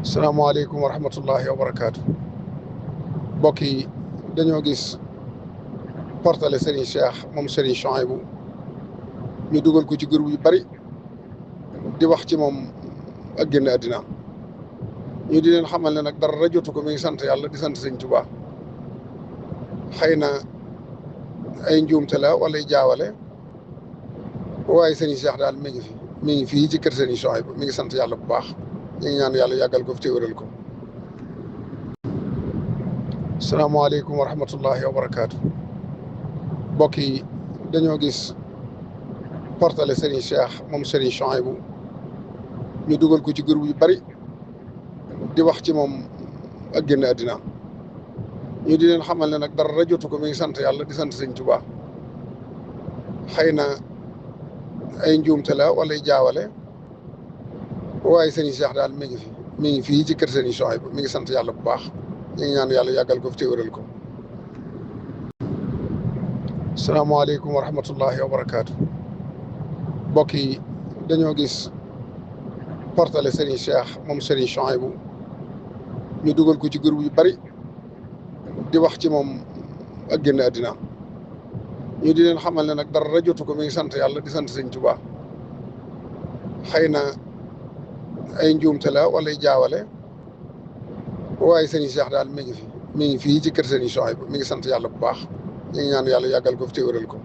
salaamaaleykum wa rahmatullahi wa barakaatu. mbokk yi dañoo gis portale Serigne Cheikh moom Serigne Chouaïbou ñu dugal ko ci groupe yu bari di wax ci moom ak génn àddina ñu di leen xamal ne nag dara jotu ko mi ngi sant yàlla di sant Sëñ Tuubaa. xëy na ay njuumte la wala ay jaawale waaye Serigne Cheikh daal mi ngi fii ci kër Serigne Chouaïbou mi ngi sant yàlla bu baax. ñu ngi ñaan yàlla yàggal ko fi te wéral ko. salaamaaleykum wa rahmatullahi wa barakaatu. mbokk yi dañoo gis portale Serigne Cheikh moom Serigne Chouaïbou ñu dugal ko ci groupe yu bari di wax ci moom ak génn àddina ñu di leen xamal ne nag dara jotu ko mi ngi sant yàlla di sant Sëñ Tuubaa. xëy na ay njuumte la wala ay jaawale waaye Serigne Cheikh daal mi ngi fii ci kër Serigne Chouaïbou mi ngi sant yàlla bu baax. ñu ngi ñaan yàlla yàggal ko fi te wéral ko. salaamaaleykum wa rahmatullahi wa barakaatu. mbokk yi dañoo gis portale Serigne Cheikh moom Serigne Chouaïbou ñu dugal ko ci groupe yu bari di wax ci moom ak génn àddina ñu di leen xamal ne nag dara jotu ko mi ngi sant yàlla di sant Sëñ Tuubaa. xëy na ay njuumte la wala ay jaawale waaye Serigne Cheikh daal mi ngi fii ci kër Serigne Chouaïbou mi ngi sant yàlla bu baax. ñu ngi ñaan yàlla yàggal ko fi te wéral ko.